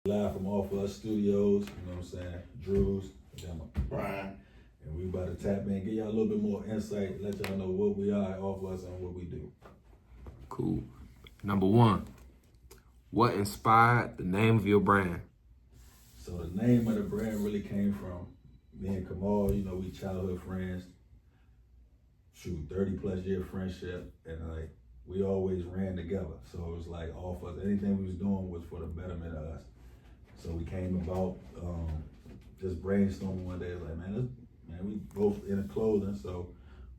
Live from Off Us Studios, you know what I'm saying? Drew's, Brian, and we about to tap in, give y'all a little bit more insight, let y'all know what we are at Off Us and what we do. Cool. Number one, what inspired the name of your brand? So the name of the brand really came from me and Kamal, you know, we childhood friends, 30 plus year friendship, and like, we always ran together. So it was like Off Us, anything we was doing was for the betterment of us. So we came about just brainstorming one day, like, man, we both in clothing, so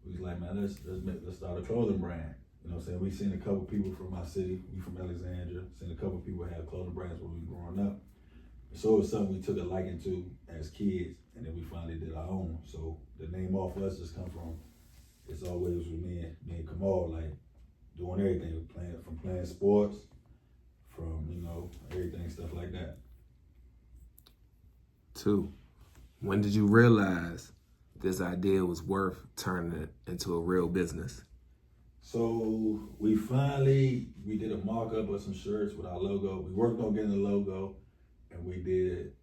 we was like, man, let's start a clothing brand. You know what I'm saying? We seen a couple people from my city, we from Alexandria, seen a couple people have clothing brands when we were growing up. So it was something we took a liking to as kids, and then we finally did our own. So the name Off Us just come from, it's always with me and Kamal, like doing everything, playing sports, from, you know, everything, stuff like that. 2, when did you realize this idea was worth turning it into a real business? So we did a mock-up of some shirts with our logo. We worked on getting the logo, and we did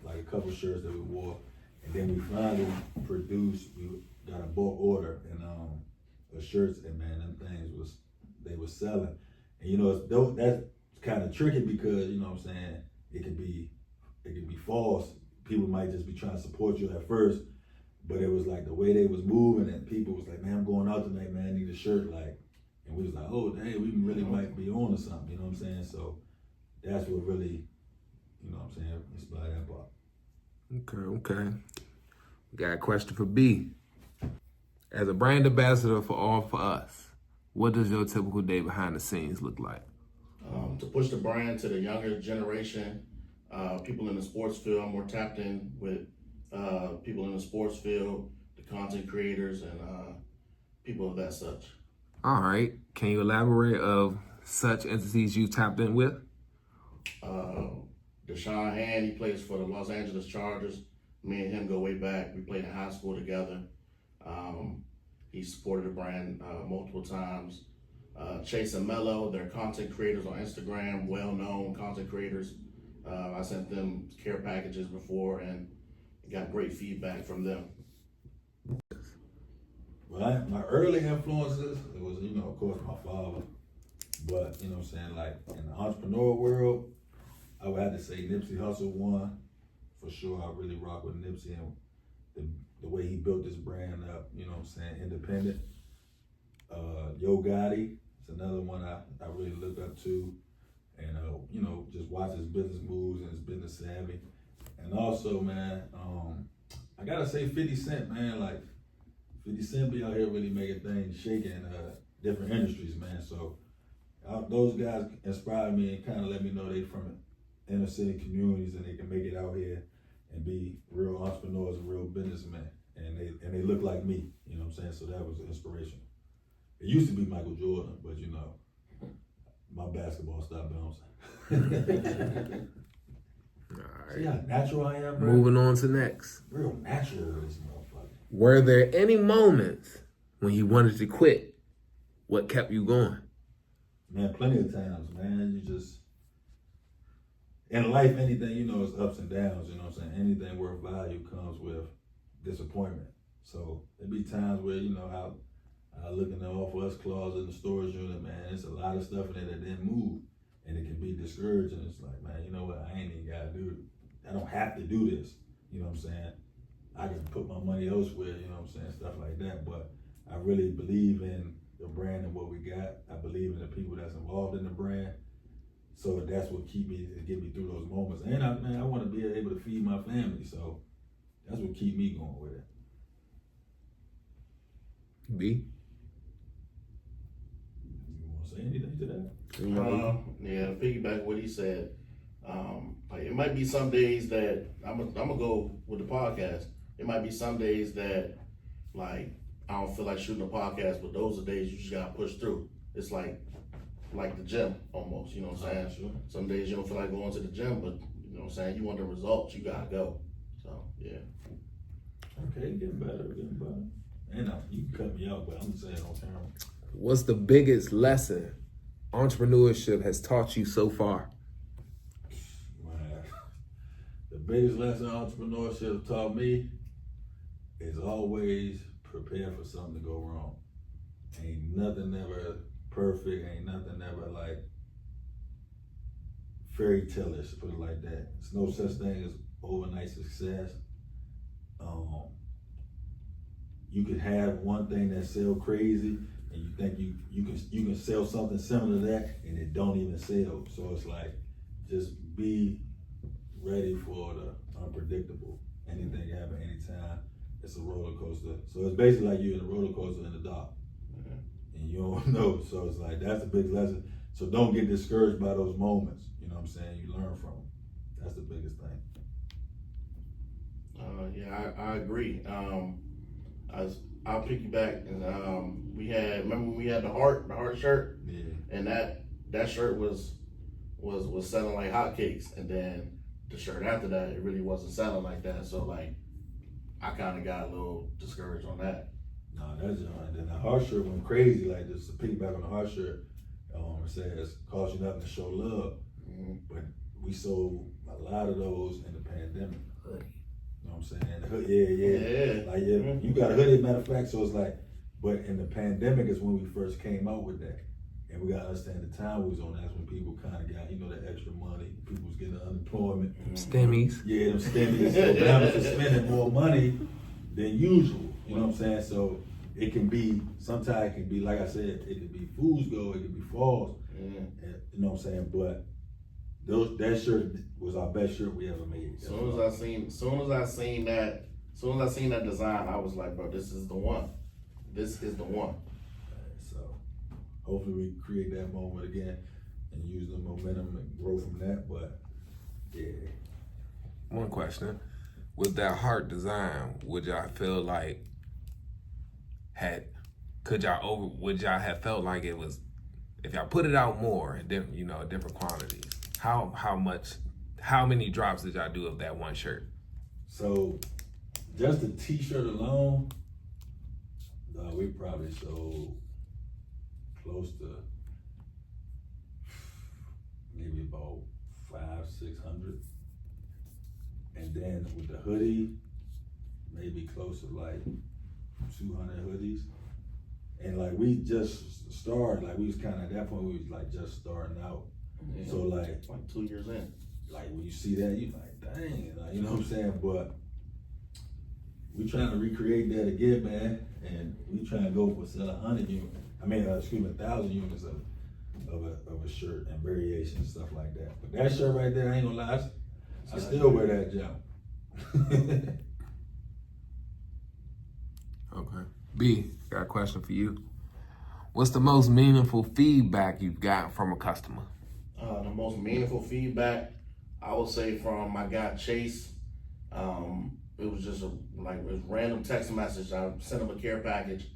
like a couple shirts that we wore. And then we finally we got a bulk order and the shirts, and man, them things they was selling. And you know, that's kind of tricky because, you know what I'm saying, it could be false. People might just be trying to support you at first, but it was like the way they was moving, and people was like, man, I'm going out tonight, man, I need a shirt, like, and we was like, oh, dang, we really might be on to something, you know what I'm saying? So that's what really, you know what I'm saying, inspired that part. Okay. We got a question for B. As a brand ambassador for All For Us, what does your typical day behind the scenes look like? To push the brand to the younger generation, people in the sports field. I'm more tapped in with people in the sports field, the content creators, and people of that such. All right. Can you elaborate of such entities you tapped in with? Deshaun Hand, he plays for the Los Angeles Chargers. Me and him go way back. We played in high school together. He supported the brand multiple times. Chase and Mello, they're content creators on Instagram, well-known content creators. I sent them care packages before and got great feedback from them. Well, my early influences, it was, you know, of course, my father. But, you know what I'm saying, like, in the entrepreneur world, I would have to say Nipsey Hussle one. For sure, I really rock with Nipsey and the way he built this brand up, you know what I'm saying, independent. Yo Gotti is another one I really look up to. And, you know, just watch his business moves and his business savvy. And also, man, I gotta say 50 Cent, man, like 50 Cent be out here really making things shaking in different industries, man. So those guys inspired me and kind of let me know they from inner city communities and they can make it out here and be real entrepreneurs and real businessmen. And they look like me, you know what I'm saying? So that was an inspiration. It used to be Michael Jordan, but you know, my basketball stopped bouncing. All right. See how natural I am, bro? Moving on to next. Real natural with this motherfucker. Were there any moments when you wanted to quit? What kept you going? Man, plenty of times, man. You just, in life, anything, you know, it's ups and downs, you know what I'm saying? Anything worth value comes with disappointment. So there be times where, you know, I look in the All For Us closet in the storage unit, man, there's a lot of stuff in there that didn't move. And it can be discouraging. It's like, man, you know what? I ain't even gotta do it. I don't have to do this. You know what I'm saying? I can put my money elsewhere, you know what I'm saying? Stuff like that. But I really believe in the brand and what we got. I believe in the people that's involved in the brand. So that's what get me through those moments. And I want to be able to feed my family. So that's what keep me going with it. B? You want to say anything to that? Yeah, piggyback what he said. Like it might be some days that I'm gonna go with the podcast. It might be some days that like I don't feel like shooting a podcast, but those are days you just gotta push through. It's like the gym almost, you know what I'm saying? Sure. Some days you don't feel like going to the gym, but you know what I'm saying, you want the results, you gotta go. So yeah. Okay, getting better. And you can cut me out, but I'm saying on camera. What's the biggest lesson entrepreneurship has taught you so far? biggest lesson entrepreneurship taught me is always prepare for something to go wrong. Ain't nothing ever perfect, ain't nothing ever like fairy tale-ish, put it like that. There's no such thing as overnight success. You could have one thing that sell crazy, and you think you can sell something similar to that, and it don't even sell. So it's like, just be ready for the unpredictable. Anything can happen anytime. It's a roller coaster. So it's basically like you're in a roller coaster in the dark, and you don't know. So it's like, that's the big lesson. So don't get discouraged by those moments. You know what I'm saying? You learn from them. That's the biggest thing. Yeah, I agree. I'll piggyback, and remember when we had the heart shirt, Yeah. and that shirt was selling like hotcakes, and then the shirt after that, it really wasn't selling like that. So like, I kind of got a little discouraged on that. No, that's and then the heart shirt went crazy. Like, just to piggyback on the heart shirt, it says cost you nothing to show love, but we sold a lot of those in the pandemic. You know what I'm saying? The hood, yeah. Like, you got a hoodie, matter of fact, so it's like, but in the pandemic is when we first came out with that. And we gotta understand the time we was on, that's when people kind of got, the extra money, people was getting unemployment. Stimmies. Yeah, them stimmies. So families are spending more money than usual, you know what I'm saying? So it can be, sometimes it can be, like I said, it could be Fool's Gold, it could be false, and, you know what I'm saying? But that shirt was our best shirt we ever made. Soon as I seen that design, I was like, bro, this is the one. This is the one. So hopefully we create that moment again and use the momentum and grow from that. But yeah. One question. With that heart design, would y'all feel like would y'all have felt like it was, if y'all put it out more in different quantities, how many drops did y'all do of that one shirt? So just the t-shirt alone, we probably sold close to maybe about 500-600. And then with the hoodie, maybe close to like 200 hoodies. And like, we just started, like we was kind of, at that point we was like just starting out. Yeah. So like 2 years in. Like, when you see that, you like, dang, like, you know what I'm saying? But we trying to recreate that again, man. And we trying to go for sell 1,000 units of a shirt and variation and stuff like that. But that shirt right there, I ain't gonna lie, I still wear that jump. Okay. B, got a question for you. What's the most meaningful feedback you've got from a customer? The most meaningful feedback, I would say, from my guy Chase. It was just a random text message. I sent him a care package,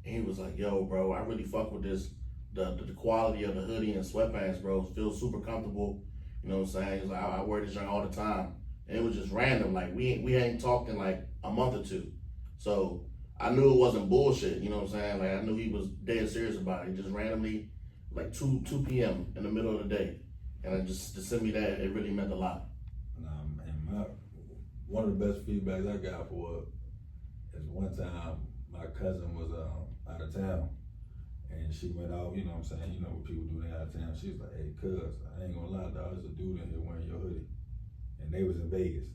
and he was like, "Yo, bro, I really fuck with this. The quality of the hoodie and sweatpants, bro. It feels super comfortable. You know what I'm saying? He's like, I wear this joint all the time." And it was just random. Like, we ain't talked in like a month or two, so I knew it wasn't bullshit. You know what I'm saying? Like, I knew he was dead serious about it. He just randomly, like 2 p.m. in the middle of the day, and just to send me that, it really meant a lot. And one of the best feedbacks I got for it is one time my cousin was out of town, and she went out, you know what I'm saying, what people do when they out of town. She was like, "Hey, cuz, I ain't gonna lie, dog, there's a dude in here wearing your hoodie." And they was in Vegas.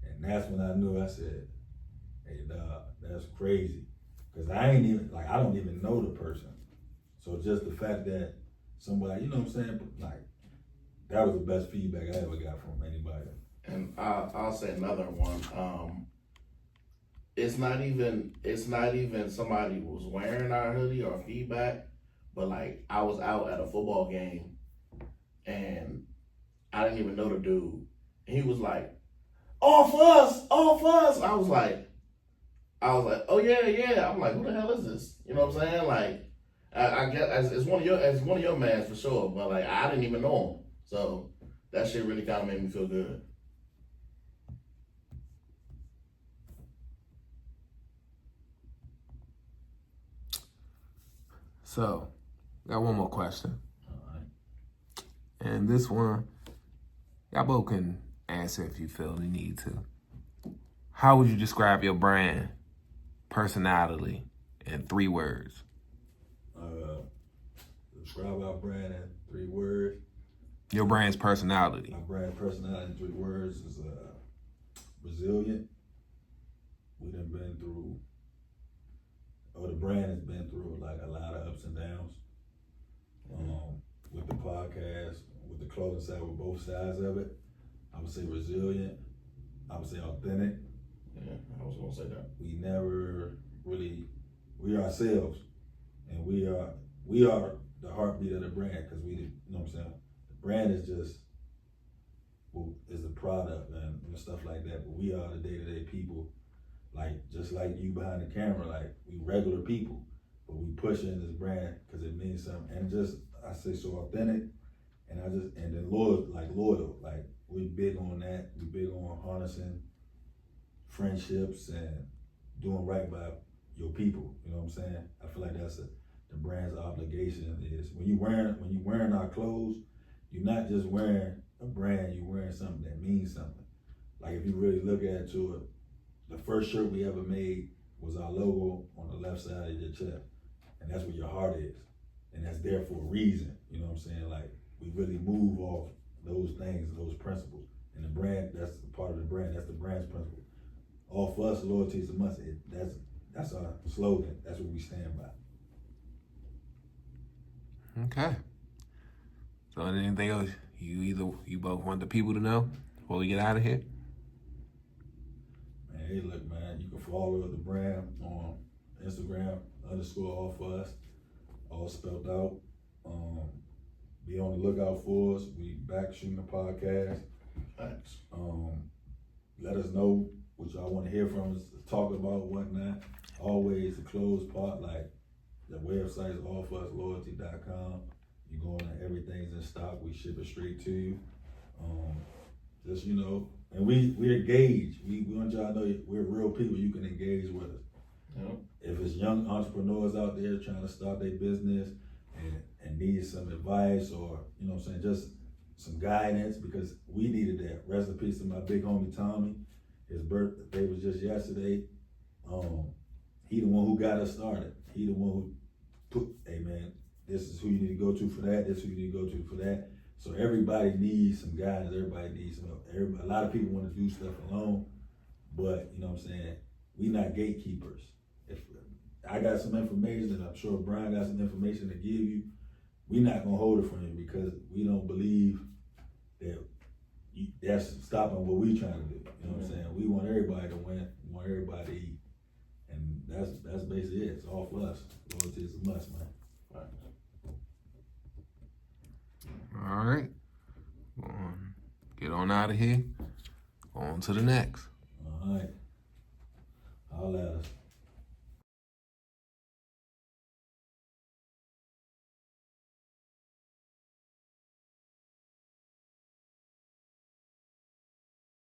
And that's when I knew, I said, "Hey, dog, that's crazy." Cause I don't even know the person. So just the fact that somebody, you know what I'm saying, like, that was the best feedback I ever got from anybody. And I'll say another one. It's not even somebody who was wearing our hoodie or feedback, but like, I was out at a football game and I didn't even know the dude. And he was like, all for us. I was like, oh yeah. I'm like, who the hell is this? You know what I'm saying? Like, I guess it's one of your mans for sure, but like, I didn't even know him. So that shit really kind of made me feel good. So, got one more question. All right. And this one, y'all both can answer if you feel the need to. How would you describe your brand, personality, in 3 words? Describe our brand in 3 words. Your brand's personality. My brand personality in 3 words is resilient. We done been through, or the brand has been through like a lot of ups and downs. With the podcast, with the clothing side, with both sides of it, I would say resilient. I would say authentic. Yeah, I was gonna say that. We never really, we are ourselves, and we are the heartbeat of the brand, because we, you know what I'm saying? The brand is just, well, is the product and stuff like that, but we are the day-to-day people, like, just like you behind the camera, like, we regular people, but we pushing this brand because it means something, and just, I say so authentic, and then loyal, like, we big on that, we big on harnessing friendships and doing right by your people, you know what I'm saying? I feel like that's the brand's obligation is, when you wearing our clothes, you're not just wearing a brand, you're wearing something that means something. Like, if you really look at it, the first shirt we ever made was our logo on the left side of your chest, and that's where your heart is, and that's there for a reason, you know what I'm saying? Like, we really move off those things, those principles, and the brand, that's part of the brand, that's the brand's principle. All for us, loyalty is a must. That's our slogan, that's what we stand by. Okay. So anything else you both want the people to know before we get out of here? Man, hey, look, man, you can follow the brand on Instagram, _all for us, all spelled out. Be on the lookout for us. We back shooting the podcast. Thanks. Let us know what y'all want to hear from us, talk about, whatnot. Always the closed part, like the website is allforusloyalty.com. You go on there, everything's in stock. We ship it straight to you. Just, you know, and we're engaged. We want y'all to know we're real people. You can engage with us. Yep. If it's young entrepreneurs out there trying to start their business and need some advice, or, you know what I'm saying, just some guidance, because we needed that. Rest in peace to my big homie Tommy. His birthday was just yesterday. He the one who got us started. He the one who put, hey man, this is who you need to go to for that. This is who you need to go to for that. So everybody needs some guidance. Everybody needs some help. A lot of people want to do stuff alone, but you know what I'm saying? We not gatekeepers. If I got some information, and I'm sure Brian got some information to give you, we not gonna hold it from you, because we don't believe that that's stopping what we trying to do. You know what I'm saying? We want everybody to win. We want everybody to eat. And that's basically it. It's all for us. Loyalty is a must, man. All right. Get on out of here. On to the next. All right. Holla at us.